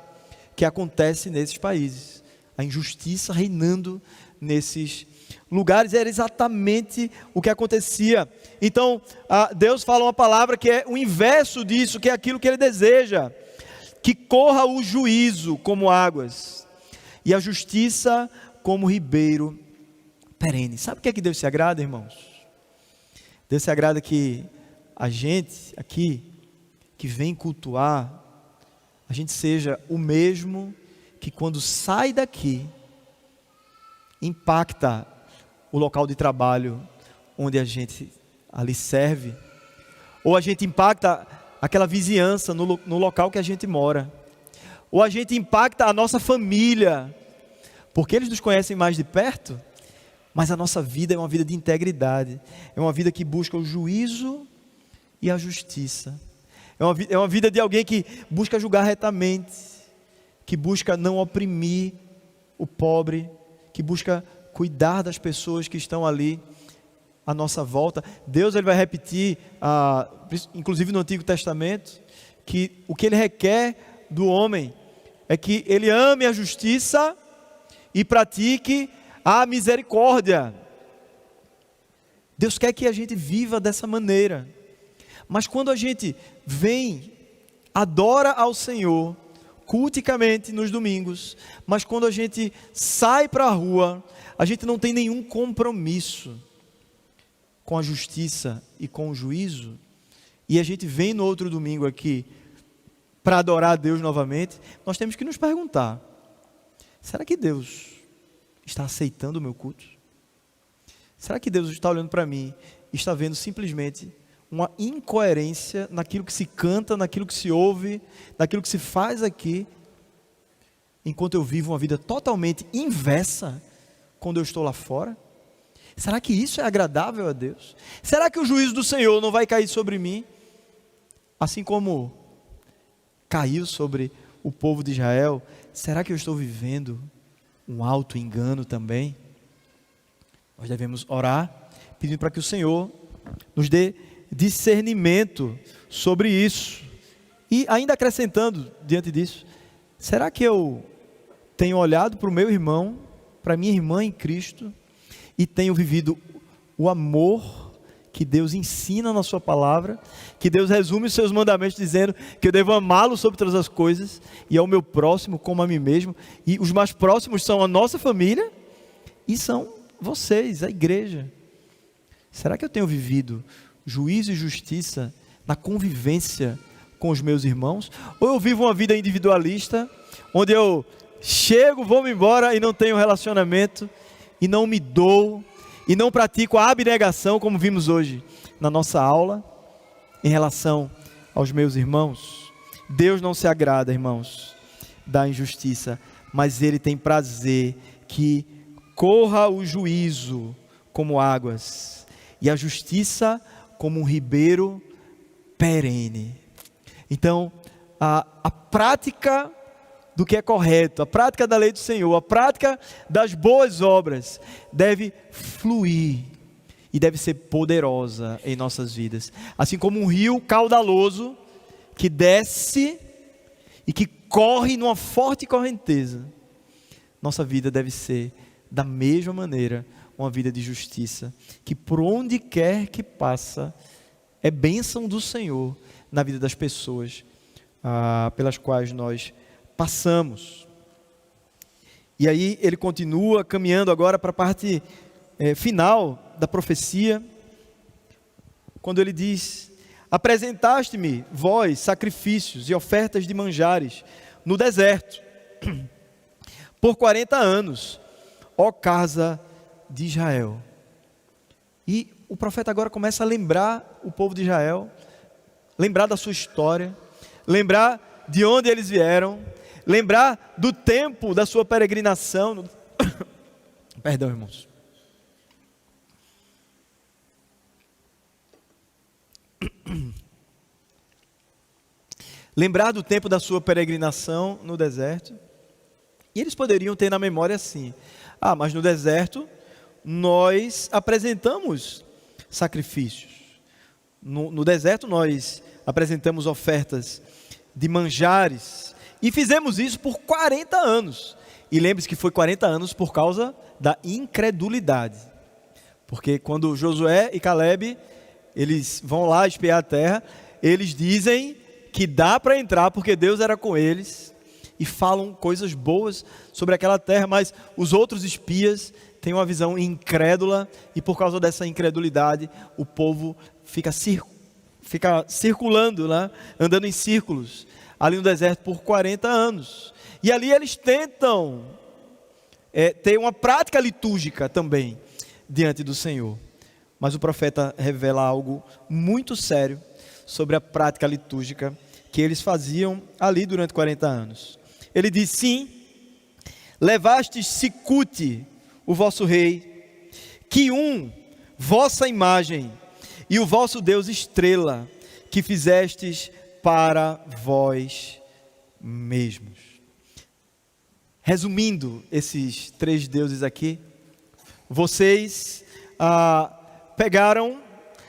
[SPEAKER 1] que acontece nesses países. A injustiça reinando nesses lugares era exatamente o que acontecia. Então, Deus fala uma palavra que é o inverso disso, que é aquilo que Ele deseja, que corra o juízo como águas, e a justiça como ribeiro perene. Sabe o que é que Deus se agrada, irmãos? Deus se agrada que a gente aqui, que vem cultuar, a gente seja o mesmo que quando sai daqui, impacta o local de trabalho onde a gente ali serve, ou a gente impacta aquela vizinhança no local que a gente mora, ou a gente impacta a nossa família, porque eles nos conhecem mais de perto, mas a nossa vida é uma vida de integridade, é uma vida que busca o juízo e a justiça, é uma vida de alguém que busca julgar retamente, que busca não oprimir o pobre, que busca cuidar das pessoas que estão ali à nossa volta. Deus, Ele vai repetir, inclusive no Antigo Testamento, que o que Ele requer do homem é que ele ame a justiça e pratique a misericórdia. Deus quer que a gente viva dessa maneira. Mas quando a gente vem, adora ao Senhor, culticamente nos domingos, mas quando a gente sai para a rua, a gente não tem nenhum compromisso com a justiça e com o juízo, e a gente vem no outro domingo aqui para adorar a Deus novamente, nós temos que nos perguntar: será que Deus está aceitando o meu culto? Será que Deus está olhando para mim e está vendo simplesmente uma incoerência naquilo que se canta, naquilo que se ouve, naquilo que se faz aqui, enquanto eu vivo uma vida totalmente inversa quando eu estou lá fora? Será que isso é agradável a Deus? Será que o juízo do Senhor não vai cair sobre mim, assim como caiu sobre o povo de Israel? Será que eu estou vivendo um alto engano também? Nós devemos orar, pedindo para que o Senhor nos dê discernimento sobre isso. E ainda acrescentando diante disso, será que eu tenho olhado para o meu irmão, para minha irmã em Cristo, e tenho vivido o amor que Deus ensina na sua palavra, que Deus resume os seus mandamentos dizendo que eu devo amá-lo sobre todas as coisas, e ao meu próximo como a mim mesmo, e os mais próximos são a nossa família, e são vocês, a igreja. Será que eu tenho vivido juízo e justiça na convivência com os meus irmãos? Ou eu vivo uma vida individualista, onde eu chego, vou-me embora e não tenho relacionamento, e não me dou, e não pratico a abnegação, como vimos hoje na nossa aula, em relação aos meus irmãos? Deus não se agrada, irmãos, da injustiça, mas Ele tem prazer que corra o juízo como águas, e a justiça como um ribeiro perene. Então, a prática do que é correto, a prática da lei do Senhor, a prática das boas obras deve fluir e deve ser poderosa em nossas vidas. Assim como um rio caudaloso que desce e que corre numa forte correnteza, nossa vida deve ser da mesma maneira uma vida de justiça, que por onde quer que passa é bênção do Senhor na vida das pessoas pelas quais nós passamos. E aí ele continua caminhando agora para a parte final da profecia, quando ele diz: apresentaste-me, vós, sacrifícios e ofertas de manjares no deserto, por 40 anos, ó casa de Israel. E o profeta agora começa a lembrar o povo de Israel, lembrar da sua história, lembrar de onde eles vieram, lembrar do tempo da sua peregrinação. Perdão, irmãos. Lembrar do tempo da sua peregrinação no deserto. E eles poderiam ter na memória assim: mas no deserto nós apresentamos sacrifícios. No deserto nós apresentamos ofertas de manjares. E fizemos isso por 40 anos. E lembre-se que foi 40 anos por causa da incredulidade. Porque quando Josué e Caleb, eles vão lá espiar a terra, eles dizem que dá para entrar porque Deus era com eles, e falam coisas boas sobre aquela terra, mas os outros espias têm uma visão incrédula, e por causa dessa incredulidade, o povo fica circulando, né? Andando em círculos, ali no deserto por 40 anos. E ali eles tentam ter uma prática litúrgica também, diante do Senhor. Mas o profeta revela algo muito sério sobre a prática litúrgica que eles faziam ali durante 40 anos. Ele diz: sim, levastes Sicute, o vosso rei, Quium, vossa imagem, e o vosso Deus estrela, que fizestes para vós mesmos. Resumindo esses 3 deuses aqui, vocês pegaram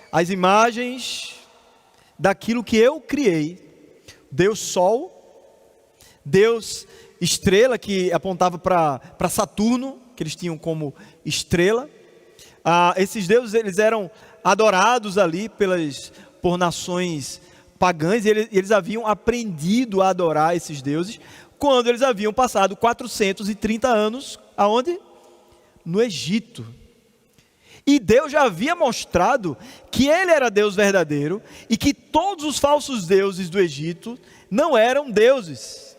[SPEAKER 1] as imagens daquilo que eu criei. Deus Sol, Deus Estrela, que apontava para Saturno, que eles tinham como estrela. Esses deuses, eles eram adorados ali por nações pagãs, e eles haviam aprendido a adorar esses deuses quando eles haviam passado 430 anos, aonde? No Egito. E Deus já havia mostrado que Ele era Deus verdadeiro e que todos os falsos deuses do Egito não eram deuses,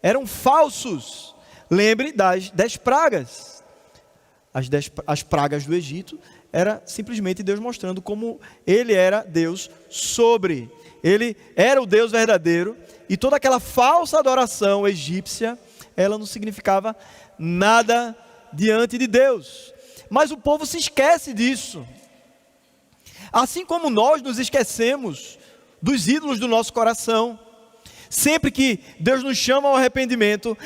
[SPEAKER 1] eram falsos. Lembre das 10 pragas. As pragas do Egito era simplesmente Deus mostrando como Ele era Deus sobre. Ele era o Deus verdadeiro e toda aquela falsa adoração egípcia, ela não significava nada diante de Deus. Mas o povo se esquece disso. Assim como nós nos esquecemos dos ídolos do nosso coração. Sempre que Deus nos chama ao arrependimento,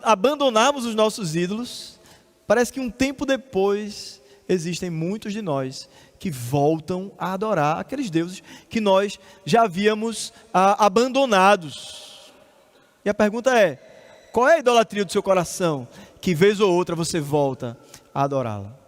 [SPEAKER 1] abandonarmos os nossos ídolos, parece que um tempo depois existem muitos de nós que voltam a adorar aqueles deuses que nós já havíamos abandonados. E a pergunta é: qual é a idolatria do seu coração que vez ou outra você volta a adorá-la?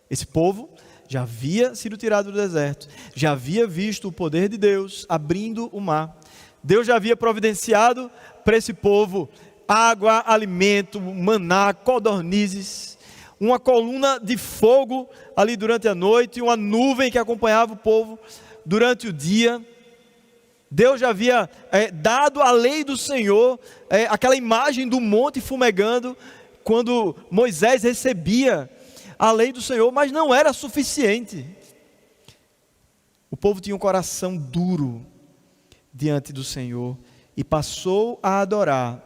[SPEAKER 1] Esse povo já havia sido tirado do deserto, já havia visto o poder de Deus abrindo o mar. Deus já havia providenciado para esse povo água, alimento, maná, codornizes, uma coluna de fogo ali durante a noite, uma nuvem que acompanhava o povo durante o dia. Deus já havia dado a lei do Senhor, aquela imagem do monte fumegando, quando Moisés recebia a lei do Senhor, mas não era suficiente. O povo tinha um coração duro diante do Senhor e passou a adorar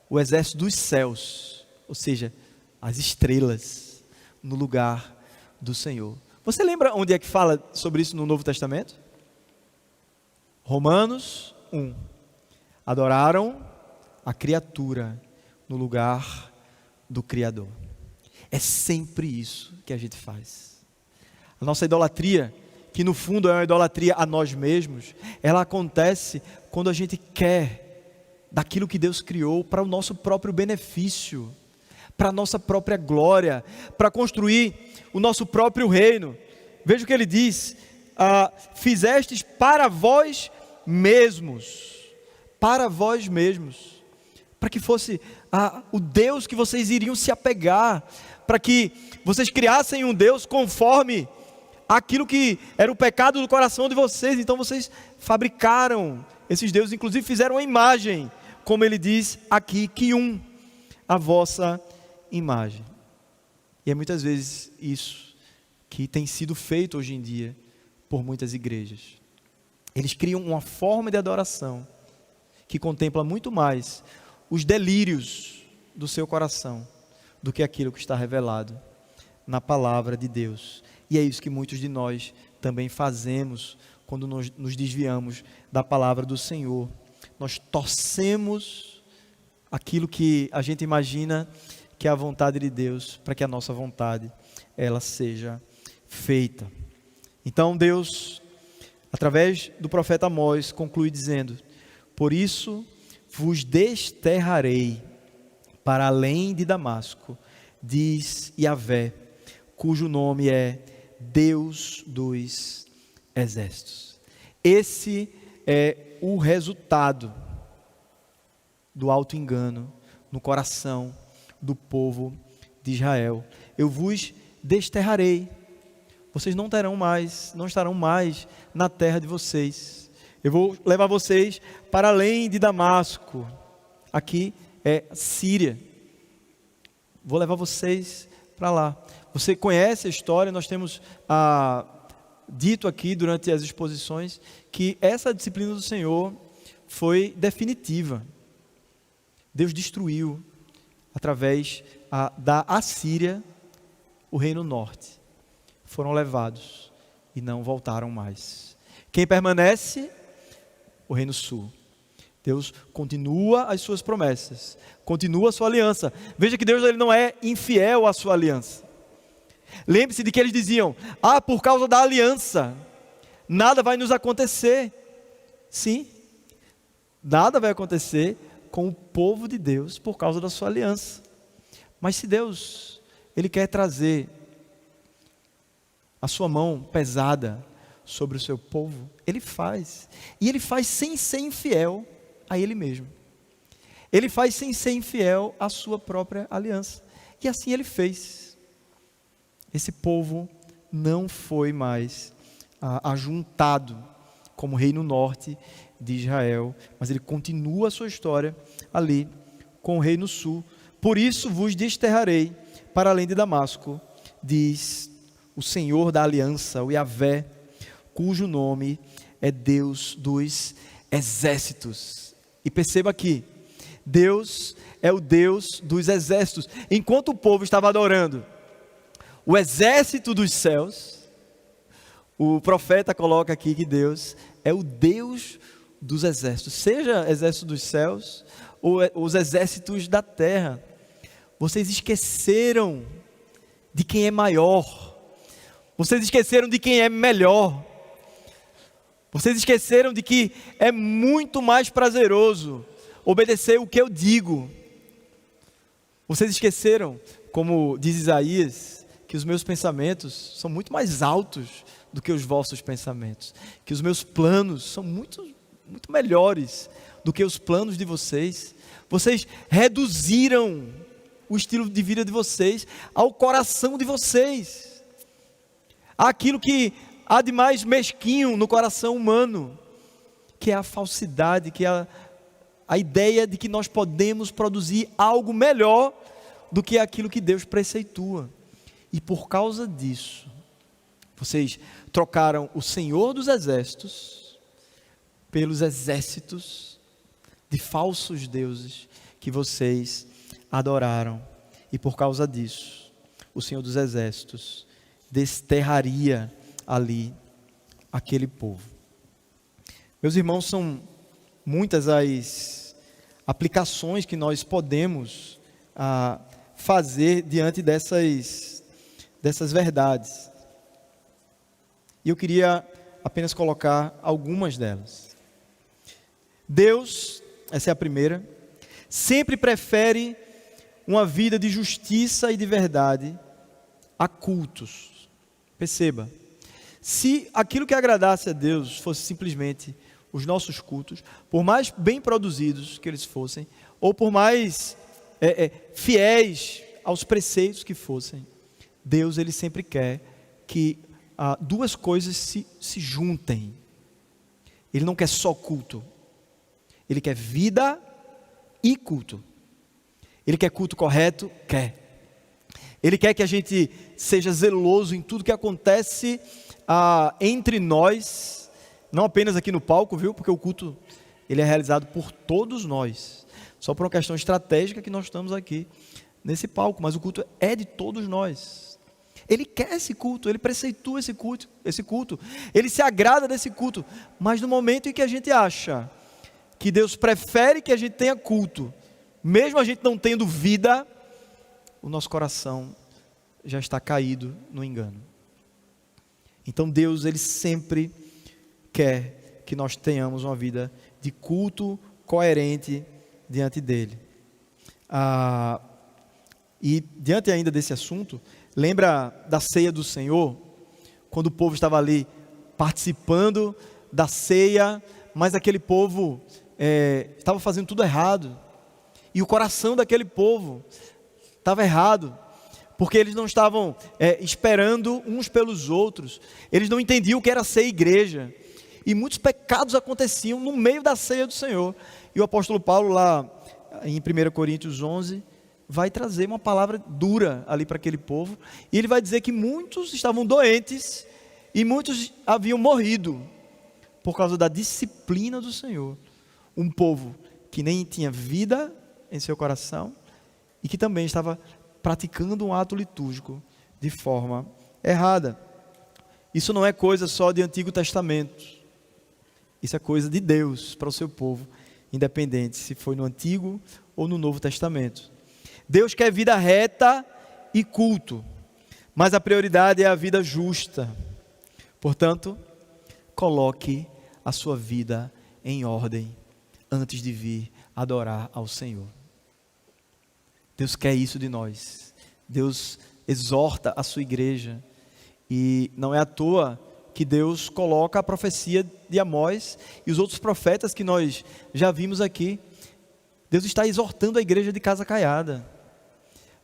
[SPEAKER 1] o exército dos céus, ou seja, as estrelas, no lugar do Senhor. Você lembra onde é que fala sobre isso no Novo Testamento? Romanos 1. Adoraram a criatura no lugar do Criador. É sempre isso que a gente faz. A nossa idolatria, que no fundo é uma idolatria a nós mesmos, ela acontece quando a gente quer daquilo que Deus criou para o nosso próprio benefício, para a nossa própria glória, para construir o nosso próprio reino. Veja o que ele diz: fizestes para vós mesmos, para vós mesmos, para que fosse o Deus que vocês iriam se apegar, para que vocês criassem um Deus conforme aquilo que era o pecado do coração de vocês. Então vocês fabricaram esses deuses, inclusive fizeram uma imagem, como ele diz aqui, a vossa imagem. E é muitas vezes isso que tem sido feito hoje em dia por muitas igrejas. Eles criam uma forma de adoração que contempla muito mais os delírios do seu coração do que aquilo que está revelado na palavra de Deus. E é isso que muitos de nós também fazemos quando nos desviamos da palavra do Senhor. Nós torcemos aquilo que a gente imagina que é a vontade de Deus, para que a nossa vontade ela seja feita. Então Deus, através do profeta Amós, conclui dizendo: por isso vos desterrarei para além de Damasco, diz Yahvé, cujo nome é Deus dos exércitos. Esse é o resultado do auto-engano no coração do povo de Israel. Eu vos desterrarei. Vocês não estarão mais na terra de vocês. Eu vou levar vocês para além de Damasco. Aqui é Síria. Vou levar vocês para lá. Você conhece a história, nós temos dito aqui durante as exposições que essa disciplina do Senhor foi definitiva. Deus destruiu através da Assíria o reino norte. Foram levados e não voltaram mais. Quem permanece? O reino sul. Deus continua as suas promessas, continua a sua aliança. Veja que Deus ele não é infiel à sua aliança. Lembre-se de que eles diziam: por causa da aliança, nada vai nos acontecer. Sim, nada vai acontecer com o povo de Deus por causa da sua aliança. Mas se Deus, ele quer trazer a sua mão pesada sobre o seu povo, ele faz. E ele faz sem ser infiel a ele mesmo. Ele faz sem ser infiel à sua própria aliança. E assim ele fez. esse povo não foi mais ajuntado como reino norte de Israel, mas ele continua a sua história ali com o reino sul. Por isso vos desterrarei para além de Damasco, diz o Senhor da aliança, o Yahvé, cujo nome é Deus dos exércitos. E perceba aqui, Deus é o Deus dos exércitos. Enquanto o povo estava adorando o exército dos céus, o profeta coloca aqui que Deus é o Deus dos exércitos, seja exército dos céus ou os exércitos da terra. Vocês esqueceram de quem é maior, vocês esqueceram de quem é melhor, vocês esqueceram de que é muito mais prazeroso obedecer o que eu digo. Vocês esqueceram, como diz Isaías, que os meus pensamentos são muito mais altos do que os vossos pensamentos, que os meus planos são muito melhores do que os planos de vocês. Vocês reduziram o estilo de vida de vocês ao coração de vocês, àquilo que há de mais mesquinho no coração humano, que é a falsidade, que é a ideia de que nós podemos produzir algo melhor do que aquilo que Deus preceitua. E por causa disso, vocês trocaram o Senhor dos exércitos pelos exércitos de falsos deuses que vocês adoraram. E por causa disso, o Senhor dos exércitos desterraria ali aquele povo. Meus irmãos, são muitas as aplicações que nós podemos fazer diante dessas verdades. E eu queria apenas colocar algumas delas. Deus, essa é a primeira, sempre prefere uma vida de justiça e de verdade a cultos. Perceba, se aquilo que agradasse a Deus fosse simplesmente os nossos cultos, por mais bem produzidos que eles fossem, ou por mais fiéis aos preceitos que fossem, Deus ele sempre quer que duas coisas se juntem. Ele não quer só culto, ele quer vida e culto. Ele quer culto correto? Quer. Ele quer que a gente seja zeloso em tudo que acontece entre nós, não apenas aqui no palco, viu? Porque o culto ele é realizado por todos nós, só por uma questão estratégica que nós estamos aqui nesse palco, mas o culto é de todos nós. Ele quer esse culto, ele preceitua esse culto, ele se agrada desse culto, mas no momento em que a gente acha que Deus prefere que a gente tenha culto, mesmo a gente não tendo vida, o nosso coração já está caído no engano. Então Deus, ele sempre quer que nós tenhamos uma vida de culto coerente diante dele. E diante ainda desse assunto, lembra da ceia do Senhor? Quando o povo estava ali participando da ceia, mas aquele povo estava fazendo tudo errado. E o coração daquele povo estava errado, porque eles não estavam esperando uns pelos outros, eles não entendiam o que era ser igreja, e muitos pecados aconteciam no meio da ceia do Senhor. E o apóstolo Paulo lá em 1 Coríntios 11, vai trazer uma palavra dura ali para aquele povo, e ele vai dizer que muitos estavam doentes, e muitos haviam morrido, por causa da disciplina do Senhor. Um povo que nem tinha vida em seu coração, e que também estava praticando um ato litúrgico de forma errada. Isso não é coisa só de Antigo Testamento, isso é coisa de Deus para o seu povo, independente se foi no Antigo ou no Novo Testamento. Deus quer vida reta e culto, mas a prioridade é a vida justa. Portanto, coloque a sua vida em ordem antes de vir adorar ao Senhor. Deus quer isso de nós. Deus exorta a sua igreja, e não é à toa que Deus coloca a profecia de Amós e os outros profetas que nós já vimos aqui. Deus está exortando a igreja de Casa Caiada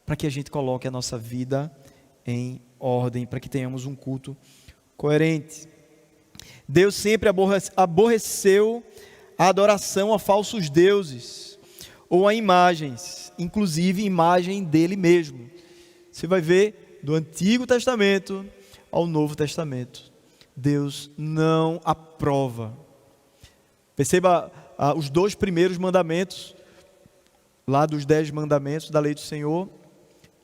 [SPEAKER 1] para que a gente coloque a nossa vida em ordem, para que tenhamos um culto coerente. Deus sempre aborreceu a adoração a falsos deuses ou a imagens, inclusive imagem dele mesmo. Você vai ver do Antigo Testamento ao Novo Testamento. Deus não aprova. Perceba os 2 primeiros mandamentos, lá dos 10 mandamentos da lei do Senhor,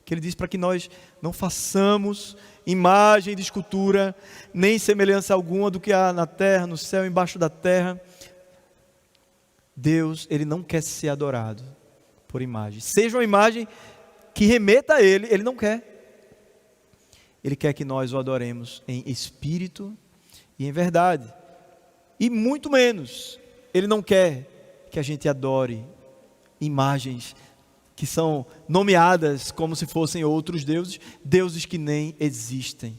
[SPEAKER 1] que ele diz para que nós não façamos imagem de escultura, nem semelhança alguma do que há na terra, no céu, embaixo da terra. Deus, ele não quer ser adorado por imagem. Seja uma imagem que remeta a ele, ele não quer. Ele quer que nós o adoremos em espírito e em verdade. E muito menos, ele não quer que a gente adore imagens que são nomeadas como se fossem outros deuses, deuses que nem existem.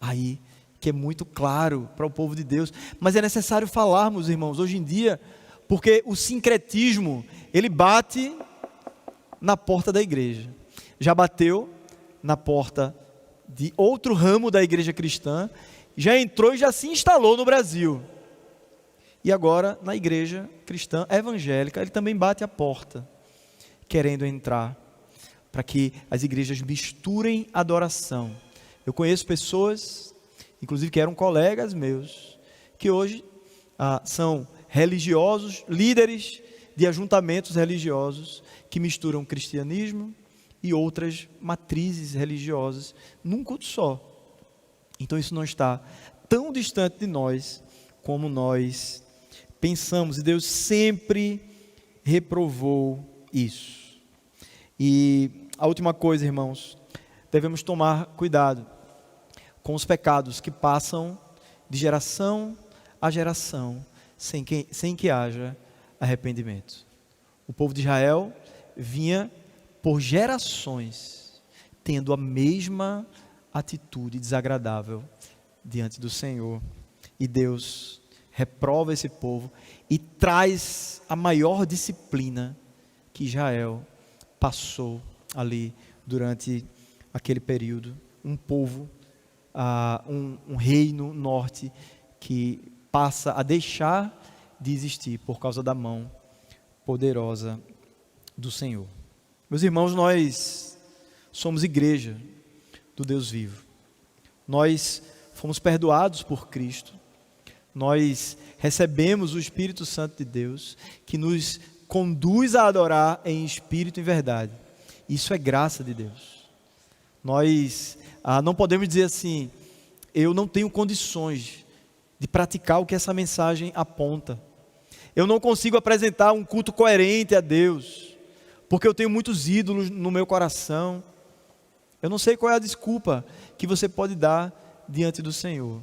[SPEAKER 1] Aí, que é muito claro para o povo de Deus, mas é necessário falarmos, irmãos, hoje em dia, porque o sincretismo, ele bate na porta da igreja. Já bateu na porta de outro ramo da igreja cristã, já entrou e já se instalou no Brasil. E agora, na igreja cristã evangélica, ele também bate a porta, querendo entrar, para que as igrejas misturem adoração. Eu conheço pessoas, inclusive que eram colegas meus, que hoje são religiosos, líderes de ajuntamentos religiosos, que misturam cristianismo e outras matrizes religiosas num culto só. Então isso não está tão distante de nós como nós pensamos, e Deus sempre reprovou isso. E a última coisa, irmãos, devemos tomar cuidado com os pecados que passam de geração a geração sem que haja arrependimento. O povo de Israel vinha por gerações tendo a mesma atitude desagradável diante do Senhor, e Deus reprova esse povo e traz a maior disciplina que Israel passou ali durante aquele período. Um povo, um reino norte que passa a deixar de existir por causa da mão poderosa do Senhor. Meus irmãos, nós somos igreja do Deus vivo. Nós fomos perdoados por Cristo. Nós recebemos o Espírito Santo de Deus, que nos conduz a adorar em espírito e verdade. Isso é graça de Deus. Nós não podemos dizer assim: eu não tenho condições de praticar o que essa mensagem aponta. Eu não consigo apresentar um culto coerente a Deus, porque eu tenho muitos ídolos no meu coração. Eu não sei qual é a desculpa que você pode dar diante do Senhor.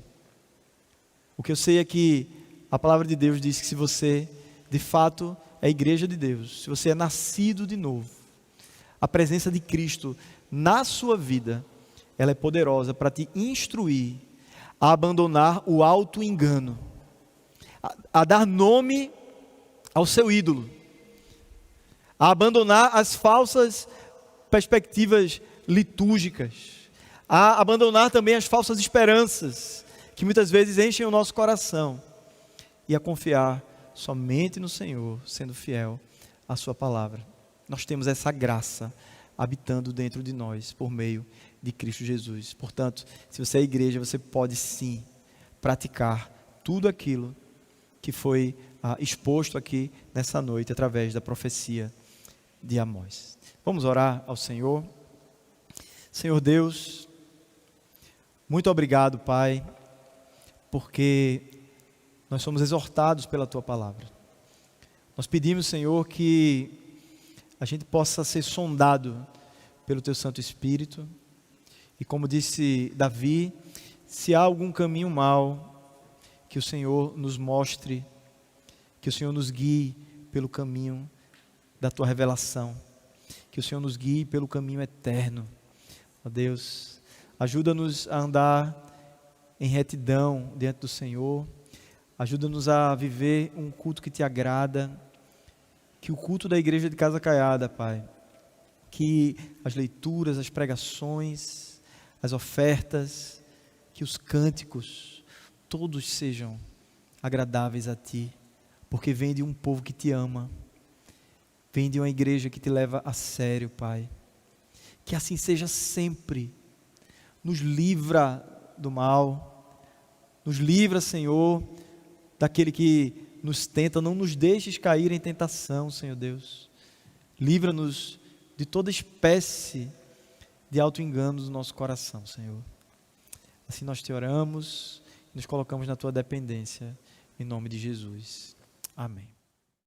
[SPEAKER 1] O que eu sei é que a palavra de Deus diz que se você, de fato, é a igreja de Deus, se você é nascido de novo, a presença de Cristo na sua vida, ela é poderosa para te instruir a abandonar o auto-engano, a dar nome ao seu ídolo, a abandonar as falsas perspectivas litúrgicas, a abandonar também as falsas esperanças que muitas vezes enchem o nosso coração, e a confiar somente no Senhor, sendo fiel à sua palavra. Nós temos essa graça habitando dentro de nós por meio de Cristo Jesus. Portanto, se você é igreja, você pode sim praticar tudo aquilo que foi exposto aqui nessa noite através da profecia de Amós. Vamos orar ao Senhor. Senhor Deus, muito obrigado, Pai, porque nós somos exortados pela Tua palavra. Nós pedimos, Senhor, que a gente possa ser sondado pelo Teu Santo Espírito, e como disse Davi, se há algum caminho mau, que o Senhor nos mostre, que o Senhor nos guie pelo caminho da Tua revelação, que o Senhor nos guie pelo caminho eterno. Ó Deus, ajuda-nos a andar em retidão diante do Senhor, ajuda-nos a viver um culto que Te agrada, que o culto da igreja de Casa Caiada, Pai, que as leituras, as pregações, as ofertas, que os cânticos, todos sejam agradáveis a Ti, porque vem de um povo que Te ama, vem de uma igreja que Te leva a sério, Pai. Que assim seja sempre. Nos livra do mal, nos livra, Senhor, daquele que nos tenta, não nos deixes cair em tentação, Senhor Deus. Livra-nos de toda espécie de auto-engano do nosso coração, Senhor. Assim nós Te oramos, nos colocamos na Tua dependência, em nome de Jesus. Amém.